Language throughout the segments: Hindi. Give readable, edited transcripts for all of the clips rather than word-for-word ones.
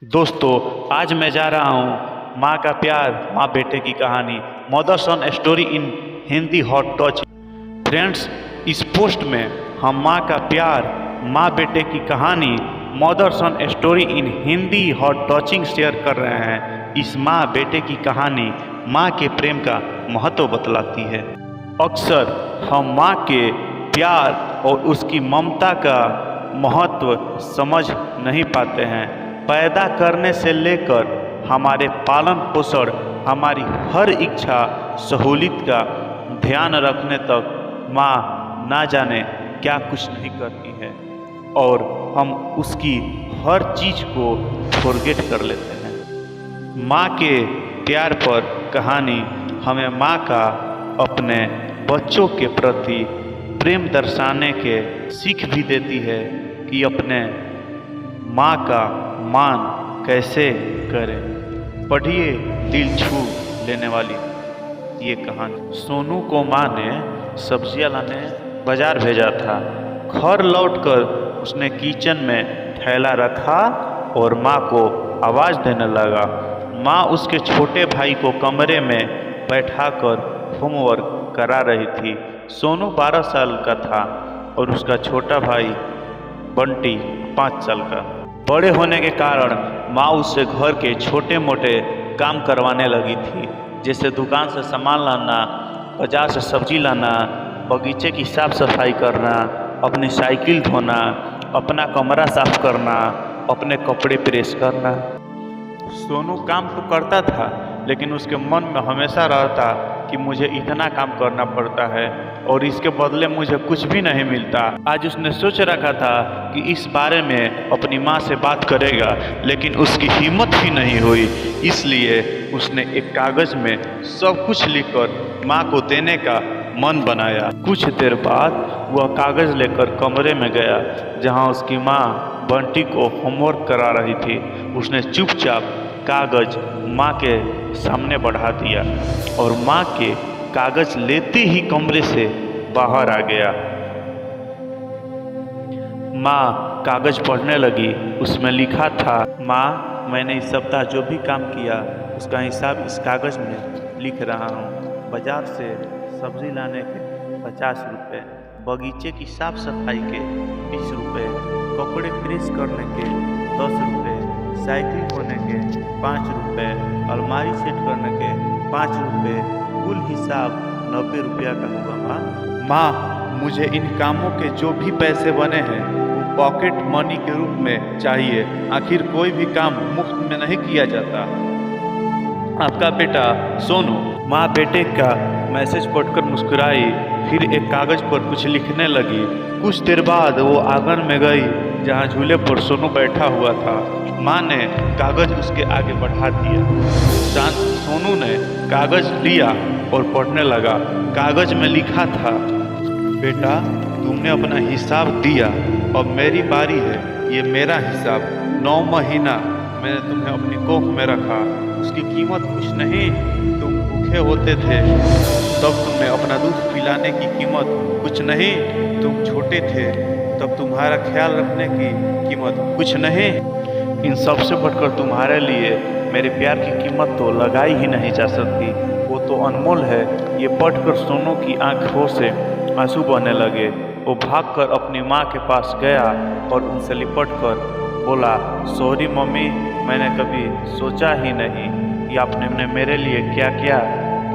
दोस्तों, आज मैं जा रहा हूँ माँ का प्यार माँ बेटे की कहानी mother sun story in Hindi hot touch. Friends, इस पोस्ट में हम माँ का प्यार माँ बेटे की कहानी mother sun story in Hindi hot touching share कर रहे हैं। इस माँ बेटे की कहानी माँ के प्रेम का महत्व बतलाती है। अक्सर हम माँ के प्यार और उसकी ममता का महत्व समझ नहीं पाते हैं। पैदा करने से लेकर हमारे पालन पोषण, हमारी हर इच्छा सहूलियत का ध्यान रखने तक माँ ना जाने क्या कुछ नहीं करती है और हम उसकी हर चीज़ को फॉरगेट कर लेते हैं। माँ के प्यार पर कहानी हमें माँ का अपने बच्चों के प्रति प्रेम दर्शाने के सीख भी देती है कि अपने माँ का मान कैसे करें। पढ़िए दिल छू लेने वाली ये कहानी। सोनू को माँ ने सब्जियां लाने बाजार भेजा था। घर लौटकर उसने किचन में थैला रखा और माँ को आवाज़ देने लगा। माँ उसके छोटे भाई को कमरे में बैठाकर होमवर्क करा रही थी। सोनू 12 साल का था और उसका छोटा भाई बंटी 5 साल का। बड़े होने के कारण माँ उससे घर के छोटे मोटे काम करवाने लगी थी, जैसे दुकान से सामान लाना, बाजार से सब्जी लाना, बगीचे की साफ सफाई करना, अपनी साइकिल धोना, अपना कमरा साफ करना, अपने कपड़े प्रेस करना। सोनू काम तो करता था, लेकिन उसके मन में हमेशा रहता कि मुझे इतना काम करना पड़ता है और इसके बदले मुझे कुछ भी नहीं मिलता। आज उसने सोच रखा था कि इस बारे में अपनी माँ से बात करेगा, लेकिन उसकी हिम्मत ही नहीं हुई। इसलिए उसने एक कागज़ में सब कुछ लिखकर माँ को देने का मन बनाया। कुछ देर बाद वह कागज़ लेकर कमरे में गया जहाँ उसकी माँ बंटी को होमवर्क करा रही थी। उसने चुपचाप कागज़ माँ के सामने बढ़ा दिया और माँ के कागज़ लेते ही कमरे से बाहर आ गया। माँ कागज़ पढ़ने लगी। उसमें लिखा था, माँ, मैंने इस सप्ताह जो भी काम किया उसका हिसाब इस कागज़ में लिख रहा हूँ। बाजार से सब्जी लाने के 50 रुपये, बगीचे की साफ सफाई के 20 रुपये, कपड़े प्रेस करने के 10 रुपये, साइकिल धोने के 5 रुपये, अलमारी सेट करने के 5 रुपये, कुल हिसाब 90 रुपया का हुआ। माँ, मुझे इन कामों के जो भी पैसे बने हैं वो पॉकेट मनी के रूप में चाहिए। आखिर कोई भी काम मुफ्त में नहीं किया जाता। आपका बेटा सोनू। माँ बेटे का मैसेज पढ़कर मुस्कुराई, फिर एक कागज़ पर कुछ लिखने लगी। कुछ देर बाद वो आंगन में गई जहाँ झूले पर सोनू बैठा हुआ था। माँ ने कागज़ उसके आगे बढ़ा दिया। सोनू ने कागज़ लिया और पढ़ने लगा। कागज़ में लिखा था, बेटा, तुमने अपना हिसाब दिया, अब मेरी बारी है। ये मेरा हिसाब। 9 महीना मैंने तुम्हें अपनी कोख में रखा। उसकी कीमत कुछ नहीं। तुम भूखे होते थे तब तुम्हें अपना दूध पिलाने की कीमत कुछ नहीं। तुम छोटे थे तब तुम्हारा ख्याल रखने की कीमत कुछ नहीं। इन सब से बढ़कर तुम्हारे लिए मेरे प्यार की कीमत तो लगाई ही नहीं जा सकती। वो तो अनमोल है। ये पढ़कर सोनू की आंखों से आंसू बहने लगे। वो भागकर अपनी माँ के पास गया और उनसे लिपटकर बोला, सॉरी मम्मी, मैंने कभी सोचा ही नहीं कि आपने मेरे लिए क्या क्या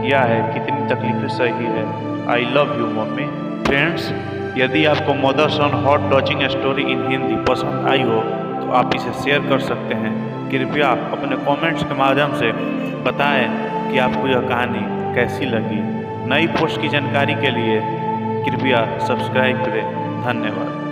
किया है, कितनी तकलीफें सही है। I love you mummy. Friends, यदि आपको mother sun hot touching story in Hindi पसंद आई हो तो आप इसे शेयर कर सकते हैं। कृपया अपने कमेंट्स के माध्यम से बताएं कि आपको यह कहानी कैसी लगी। नई पोस्ट की जानकारी के लिए कृपया सब्सक्राइब करें। धन्यवाद।